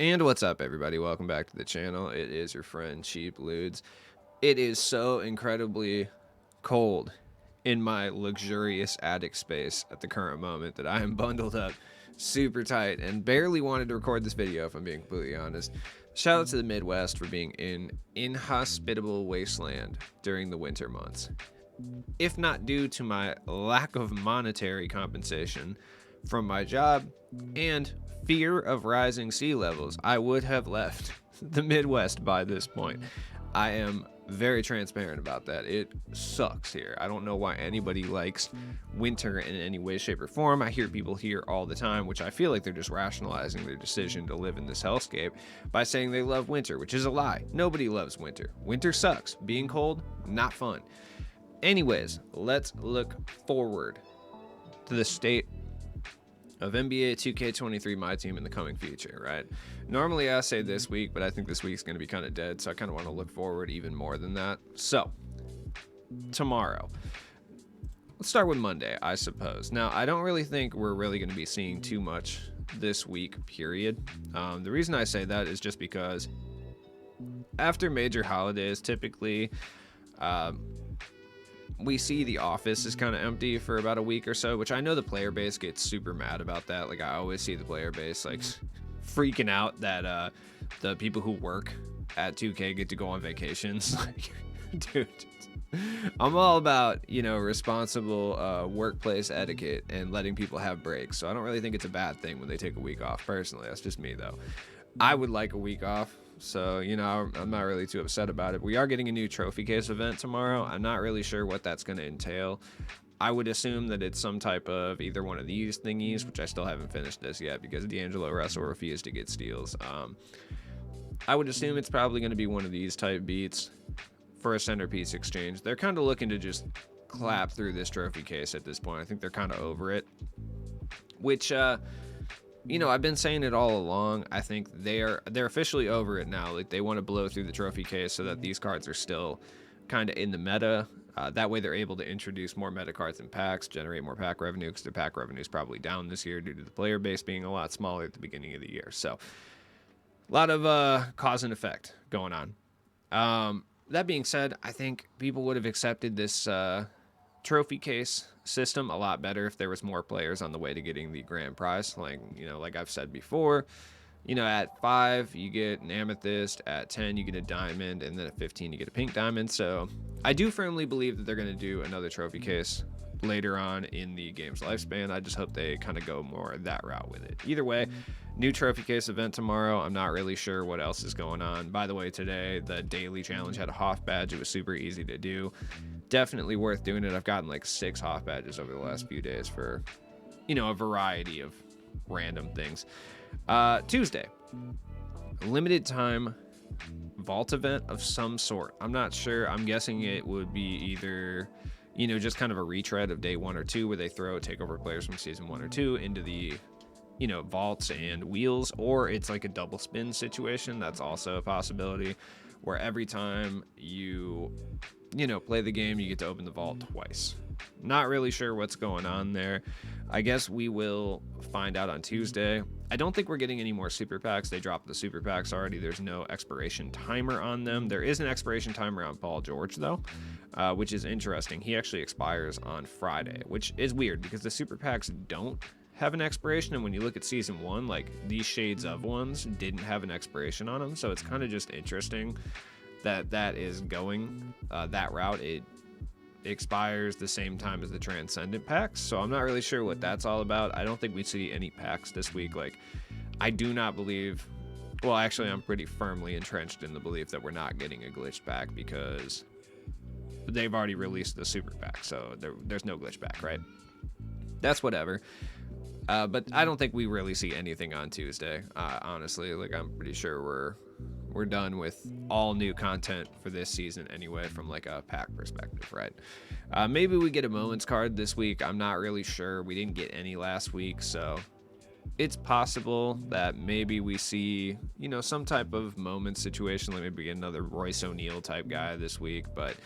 And what's up, everybody? Welcome back to the channel. It is your friend Cheap Ludes. It is so incredibly cold in my luxurious attic space at the current moment that I am bundled up super tight and barely wanted to record this video, if I'm being completely honest. Shout out to the Midwest for being in inhospitable wasteland during the winter months. If not due to my lack of monetary compensation from my job and fear of rising sea levels, I would have left the Midwest by this point. I am very transparent about that. It sucks here. I don't know why anybody likes winter in any way, shape, or form. I hear people here all the time, which I feel like they're just rationalizing their decision to live in this hellscape by saying they love winter, which is a lie. Nobody loves winter. Winter sucks. Being cold, not fun. Anyways, let's look forward to the state of NBA 2K23 My Team in the coming future, right? Normally I say this week, but I think this week's going to be kind of dead, so I kind of want to look forward even more than that. So, tomorrow. Let's start with Monday, I suppose. Now, I don't really think we're really going to be seeing too much this week, period. The reason I say that is just because after major holidays, typically, we see the office is kind of empty for about a week or so, which I know the player base gets super mad about that. Like, I always see the player base like freaking out that the people who work at 2K get to go on vacations. Like, dude, I'm all about, responsible workplace etiquette and letting people have breaks. So I don't really think it's a bad thing when they take a week off. Personally, that's just me though. I would like a week off. So, I'm not really too upset about it. We are getting a new trophy case event tomorrow. I'm not really sure what that's going to entail. I would assume that it's some type of either one of these thingies, which I still haven't finished this yet because D'Angelo Russell refused to get steals. I would assume it's probably going to be one of these type beats for a centerpiece exchange. They're kind of looking to just clap through this trophy case at this point. I think they're kind of over it, which, I've been saying it all along. I think they're officially over it now. Like, they want to blow through the trophy case so that these cards are still kind of in the meta. That way they're able to introduce more meta cards in packs, generate more pack revenue, because their pack revenue is probably down this year due to the player base being a lot smaller at the beginning of the year. So a lot of cause and effect going on. That being said, I think people would have accepted this trophy case system a lot better if there was more players on the way to getting the grand prize. Like I've said before, at 5 you get an amethyst, at 10 you get a diamond, and then at 15 you get a pink diamond. So I do firmly believe that they're going to do another trophy case later on in the game's lifespan. I just hope they kind of go more that route with it. Either way, new trophy case event tomorrow. I'm not really sure what else is going on. By the way, today the daily challenge had a Hoff badge. It was super easy to do. Definitely worth doing it. I've gotten like 6 Hoff badges over the last few days for, a variety of random things. Tuesday, limited time vault event of some sort. I'm not sure. I'm guessing it would be either, just kind of a retread of day 1 or 2 where they throw takeover players from season 1 or 2 into the, vaults and wheels, or it's like a double spin situation. That's also a possibility where every time you play the game, you get to open the vault twice. Not really sure what's going on there. I guess we will find out on Tuesday. I don't think we're getting any more super packs. They dropped the super packs already. There's no expiration timer on them. There is an expiration timer on Paul George though, which is interesting. He actually expires on Friday, which is weird because the super packs don't have an expiration, and when you look at season 1, like these shades of ones didn't have an expiration on them. So it's kind of just interesting that is going that route. It expires the same time as the Transcendent packs, so I'm not really sure what that's all about. I don't think we see any packs this week. Like, I do not believe, well, actually I'm pretty firmly entrenched in the belief that we're not getting a glitched pack because they've already released the super pack, so there's no glitch pack, right? That's whatever. But I don't think we really see anything on Tuesday, honestly. Like, I'm pretty sure we're done with all new content for this season anyway, from like a pack perspective, right? Maybe we get a moments card this week. I'm not really sure. We didn't get any last week, so it's possible that maybe we see, some type of moment situation. Like maybe we get another Royce O'Neal type guy this week, but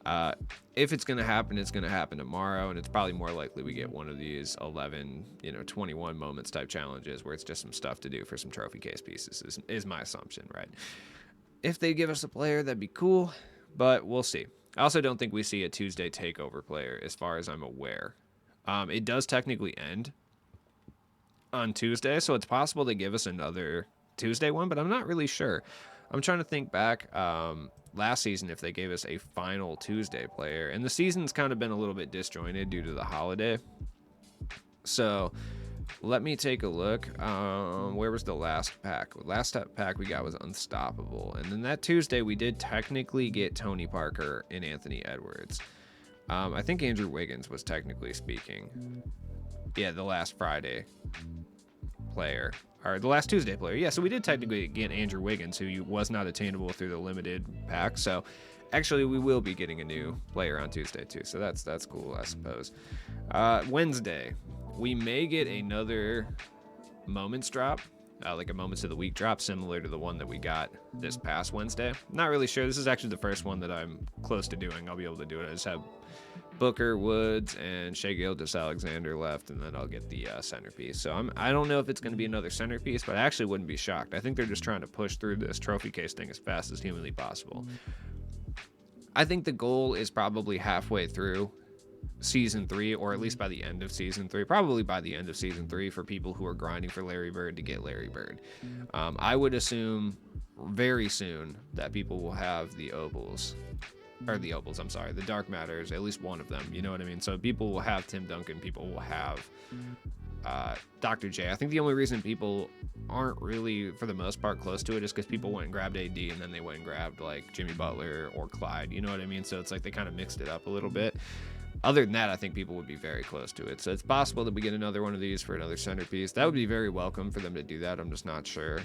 Uh, if it's going to happen, it's going to happen tomorrow, and it's probably more likely we get one of these 11, 21 moments type challenges where it's just some stuff to do for some trophy case pieces is my assumption, right? If they give us a player, that'd be cool, but we'll see. I also don't think we see a Tuesday Takeover player as far as I'm aware. It does technically end on Tuesday, so it's possible they give us another Tuesday one, but I'm not really sure. I'm trying to think back last season if they gave us a final Tuesday player, and the season's kind of been a little bit disjointed due to the holiday. So let me take a look. Where was the last pack? Last pack we got was Unstoppable, and then that Tuesday we did technically get Tony Parker and Anthony Edwards. I think Andrew Wiggins was technically speaking. Yeah, the last Friday player, or the last Tuesday player. Yeah, so we did technically get Andrew Wiggins, who was not attainable through the limited pack. So actually, we will be getting a new player on Tuesday too. So that's cool, I suppose. Wednesday, we may get another moments drop, like a moments of the week drop, similar to the one that we got this past Wednesday. Not really sure. This is actually the first one that I'm close to doing. I'll be able to do it. I just have Booker, Woods, and Shai Gilgeous-Alexander left, and then I'll get the centerpiece. So I don't know if it's going to be another centerpiece, but I actually wouldn't be shocked. I think they're just trying to push through this trophy case thing as fast as humanly possible. I think the goal is probably halfway through season 3, or at least by the end of season 3, probably by the end of season 3, for people who are grinding for Larry Bird to get Larry Bird. I would assume very soon that people will have the Dark Matters, at least one of them, you know what I mean? So people will have Tim Duncan, people will have Dr. J. I think the only reason people aren't really, for the most part, close to it is because people went and grabbed AD, and then they went and grabbed, like, Jimmy Butler or Clyde, you know what I mean? So it's like they kind of mixed it up a little bit. Other than that, I think people would be very close to it. So it's possible that we get another one of these for another centerpiece. That would be very welcome for them to do that. I'm just not sure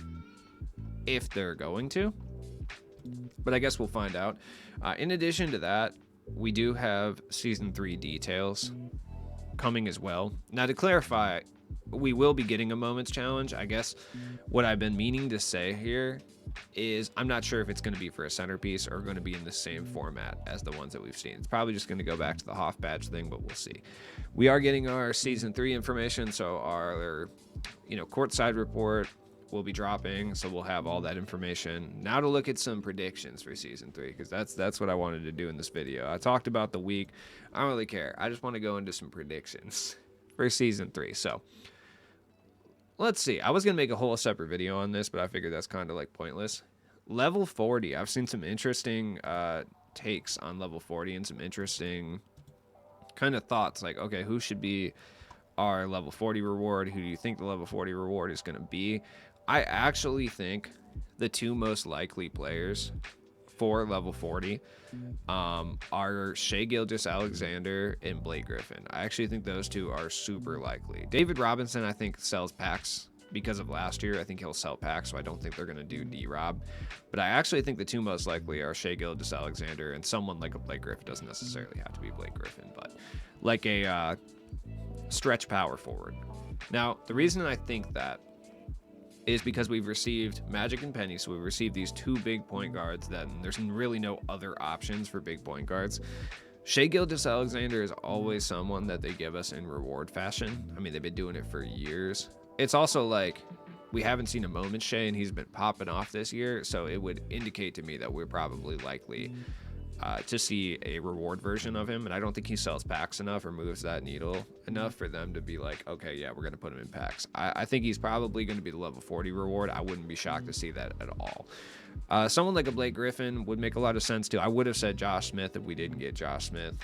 if they're going to, but I guess we'll find out. In addition to that, we do have season 3 details coming as well. Now, to clarify, we will be getting a moments challenge. I guess what I've been meaning to say here is I'm not sure if it's going to be for a centerpiece or going to be in the same format as the ones that we've seen. It's probably just going to go back to the Hoff badge thing, but we'll see. We are getting our season 3 information, so our courtside report will be dropping, so we'll have all that information. Now to look at some predictions for season 3, because that's what I wanted to do in this video. I talked about the week. I don't really care. I just want to go into some predictions for season 3. So let's see. I was going to make a whole separate video on this, but I figured that's kind of like pointless. Level 40. I've seen some interesting takes on level 40 and some interesting kind of thoughts. Like, okay, who should be our level 40 reward? Who do you think the level 40 reward is going to be? I actually think the two most likely players for level 40 are Shai Gilgeous-Alexander and Blake Griffin. I actually think those two are super likely. David Robinson, I think, sells packs because of last year. I think he'll sell packs, so I don't think they're going to do D-Rob. But I actually think the two most likely are Shai Gilgeous-Alexander and someone like a Blake Griffin. Doesn't necessarily have to be Blake Griffin, but like a stretch power forward. Now, the reason I think that is because we've received Magic and Penny, so we've received these two big point guards that there's really no other options for big point guards. Shai Gilgeous-Alexander is always someone that they give us in reward fashion. I mean, they've been doing it for years. It's also like we haven't seen a moment Shai, and he's been popping off this year, so it would indicate to me that we're probably likely to see a reward version of him, and I don't think he sells packs enough or moves that needle enough for them to be like, okay, yeah, we're going to put him in packs. I think he's probably going to be the level 40 reward. I wouldn't be shocked to see that at all. Someone like a Blake Griffin would make a lot of sense too. I would have said Josh Smith if we didn't get Josh Smith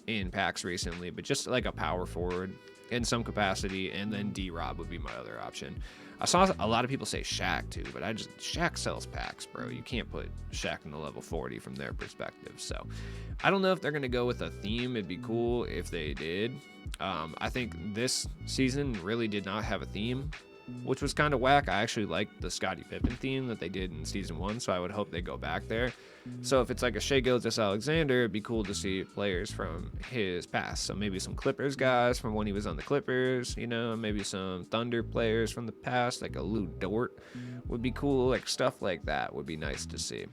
in packs recently, but just like a power forward in some capacity, and then D-Rob would be my other option. I saw a lot of people say Shaq too, but Shaq sells packs, bro. You can't put Shaq in the level 40 from their perspective. So I don't know if they're going to go with a theme. It'd be cool if they did. I think this season really did not have a theme, which was kind of whack. I actually liked the Scottie Pippen theme that they did in season 1, so I would hope they go back there. So if it's like a Shai Gilgeous-Alexander, it'd be cool to see players from his past. So maybe some Clippers guys from when he was on the Clippers, maybe some Thunder players from the past, like a Lou Dort would be cool. Like stuff like that would be nice to see.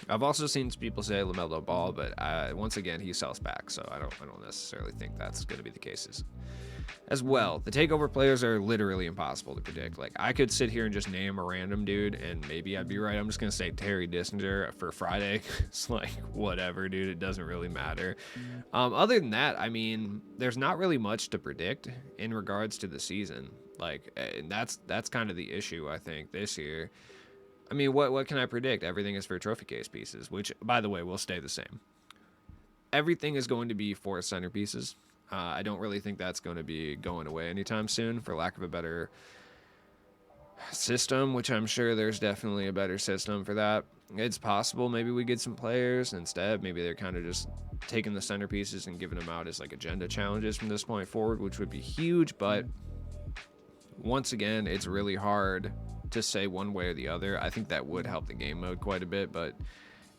I've also seen people say LaMelo Ball, but once again, he sells back, so I don't necessarily think that's going to be the case as well. The takeover players are literally impossible to predict. Like, I could sit here and just name a random dude, and maybe I'd be right. I'm just going to say Terry Dissinger for Friday. It's like, whatever, dude. It doesn't really matter. Other than that, I mean, there's not really much to predict in regards to the season. Like, and that's kind of the issue, I think, this year. I mean, what can I predict? Everything is for trophy case pieces, which, by the way, will stay the same. Everything is going to be for centerpieces. I don't really think that's going to be going away anytime soon, for lack of a better system, which I'm sure there's definitely a better system for that. It's possible maybe we get some players instead. Maybe they're kind of just taking the centerpieces and giving them out as like agenda challenges from this point forward, which would be huge. But once again, it's really hard to say one way or the other. I think that would help the game mode quite a bit, but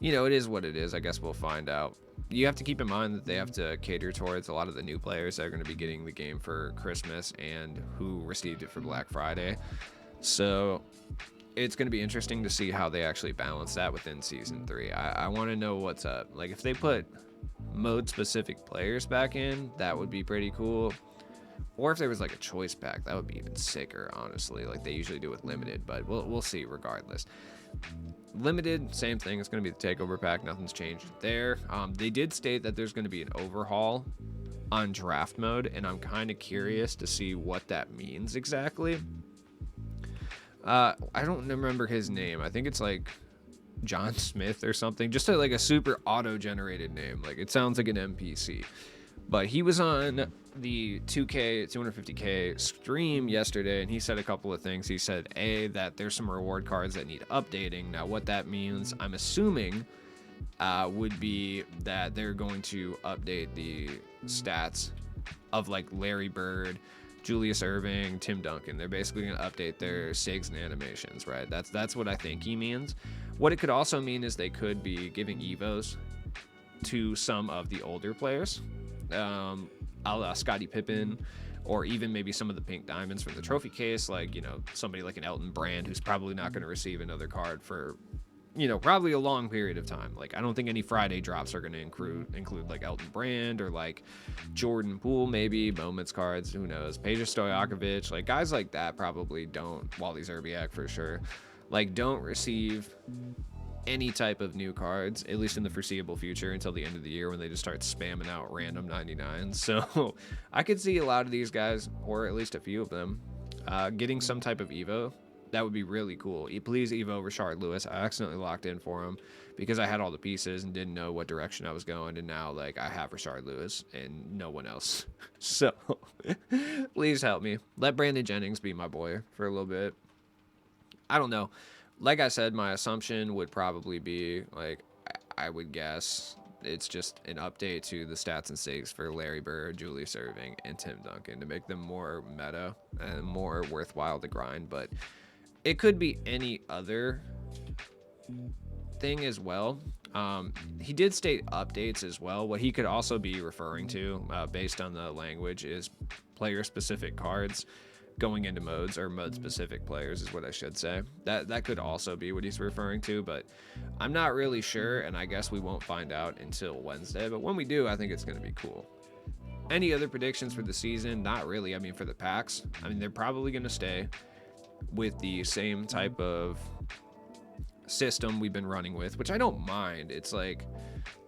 you know, it is what it is. I guess we'll find out. You have to keep in mind that they have to cater towards a lot of the new players that are going to be getting the game for Christmas and who received it for Black Friday. So it's going to be interesting to see how they actually balance that within Season 3. I want to know what's up. Like, if they put mode-specific players back in, that would be pretty cool. Or if there was like a choice pack, that would be even sicker, honestly, like they usually do with Limited, but we'll see regardless. Limited, same thing. It's going to be the Takeover pack. Nothing's changed there. They did state that there's going to be an overhaul on draft mode, and I'm kind of curious to see what that means exactly. I don't remember his name. I think it's like John Smith or something. Just like a super auto-generated name. Like, it sounds like an NPC. But he was on the 2K, 250K stream yesterday, and he said a couple of things. He said, A, that there's some reward cards that need updating. Now, what that means, I'm assuming, would be that they're going to update the stats of, like, Larry Bird, Julius Erving, Tim Duncan. They're basically going to update their SIGs and animations, right? That's what I think he means. What it could also mean is they could be giving Evos to some of the older players. A la Scottie Pippen, or even maybe some of the pink diamonds from the trophy case, like, you know, somebody like an Elton Brand, who's probably not going to receive another card for, you know, probably a long period of time. Like, I don't think any Friday drops are going to include like Elton Brand or like Jordan Poole, maybe moments cards, who knows, Peja Stojakovic, like guys like that probably don't. Wally Zerbiak for sure, like, don't receive any type of new cards, at least in the foreseeable future, until the end of the year when they just start spamming out random 99s. So I could see a lot of these guys, or at least a few of them, getting some type of Evo. That would be really cool. Please Evo Rashard Lewis. I accidentally locked in for him because I had all the pieces and didn't know what direction I was going, and now, like, I have Rashard Lewis and no one else. So please help me. Let Brandon Jennings be my boy for a little bit. I don't know. Like I said, my assumption would probably be, like, I would guess it's just an update to the stats and SIGs for Larry Bird, Julius Erving, and Tim Duncan to make them more meta and more worthwhile to grind. But it could be any other thing as well. He did state updates as well. What he could also be referring to, based on the language, is player-specific cards going into modes, or mode-specific players is what I should say. That could also be what he's referring to, but I'm not really sure, and I guess we won't find out until Wednesday. But when we do, I think it's going to be cool. Any other predictions for the season? Not really. I mean, for the packs, I mean, they're probably going to stay with the same type of system we've been running with, which I don't mind. It's like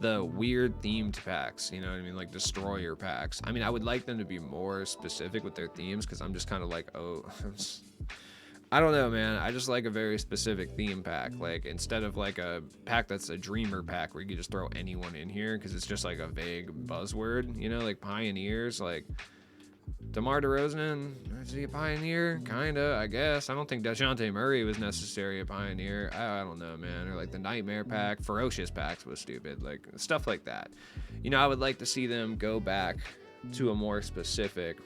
the weird themed packs, you know what I mean, like destroyer packs. I mean, I would like them to be more specific with their themes, because I'm just kind of like, I don't know, man. I just like a very specific theme pack. Like, instead of like a pack that's a dreamer pack where you can just throw anyone in here because it's just like a vague buzzword, you know, like pioneers, like DeMar DeRozan, is he a pioneer? Kinda, I guess. I don't think DeJounte Murray was necessarily a pioneer. I don't know, man. Or like the Nightmare pack, Ferocious packs was stupid. Like, stuff like that. You know, I would like to see them go back to a more specific,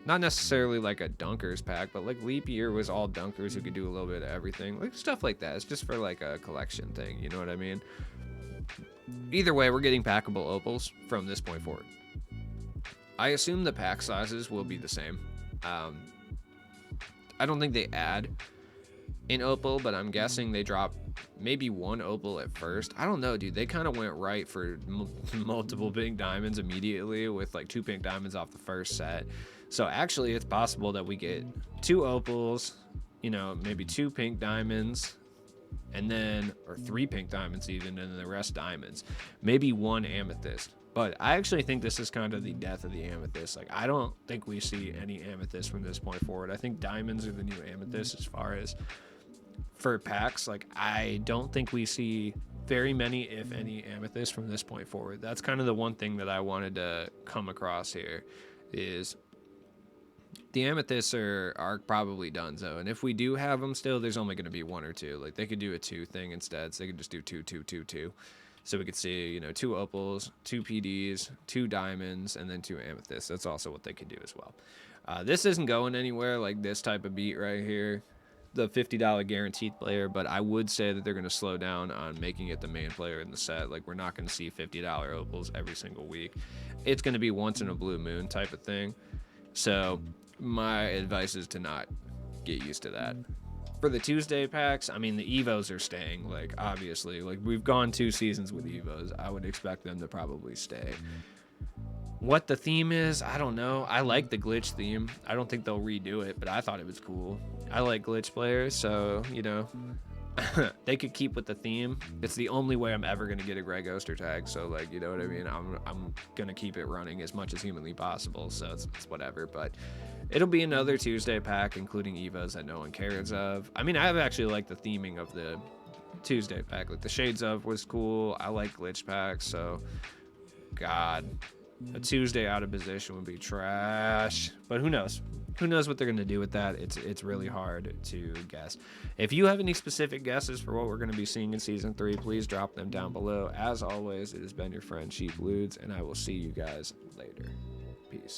not necessarily like a dunkers pack, but like Leap Year was all dunkers who could do a little bit of everything. Like, stuff like that. It's just for like a collection thing, you know what I mean? Either way, we're getting packable opals from this point forward. I assume the pack sizes will be the same. I don't think they add in opal, but I'm guessing they drop maybe one opal at first. I don't know, dude. They kind of went right for multiple pink diamonds immediately with like 2 pink diamonds off the first set. So actually, it's possible that we get 2 opals, maybe 2 pink diamonds, and then, or 3 pink diamonds even, and then the rest diamonds. Maybe 1 amethyst. But I actually think this is kind of the death of the amethyst. Like, I don't think we see any amethyst from this point forward. I think diamonds are the new amethyst as far as for packs. Like, I don't think we see very many, if any, amethysts from this point forward. That's kind of the one thing that I wanted to come across here is the amethysts are probably done, so. And if we do have them still, there's only going to be 1 or 2. Like, they could do a 2 thing instead, so they could just do 2, 2, 2, 2. So we could see, 2 opals, 2 PDs, 2 diamonds, and then 2 amethysts. That's also what they could do as well. This isn't going anywhere, like this type of beat right here, the $50 guaranteed player, but I would say that they're going to slow down on making it the main player in the set. Like, we're not going to see $50 opals every single week. It's going to be once in a blue moon type of thing. So my advice is to not get used to that. For the Tuesday packs, I mean, the Evos are staying, like, obviously. Like, we've gone 2 seasons with Evos. I would expect them to probably stay. What the theme is, I don't know. I like the glitch theme. I don't think they'll redo it, but I thought it was cool. I like glitch players, so, they could keep with the theme. It's the only way I'm ever going to get a Grey Ghoster tag, so, like, you know what I mean? I'm going to keep it running as much as humanly possible, so it's whatever, but it'll be another Tuesday pack, including Evos that no one cares of. I mean, I've actually liked the theming of the Tuesday pack. Like, the Shades of was cool. I like glitch packs, so, God, a Tuesday out of position would be trash, but who knows? Who knows what they're going to do with that? It's really hard to guess. If you have any specific guesses for what we're going to be seeing in Season 3, please drop them down below. As always, it has been your friend Sheep Ludes, and I will see you guys later. Peace.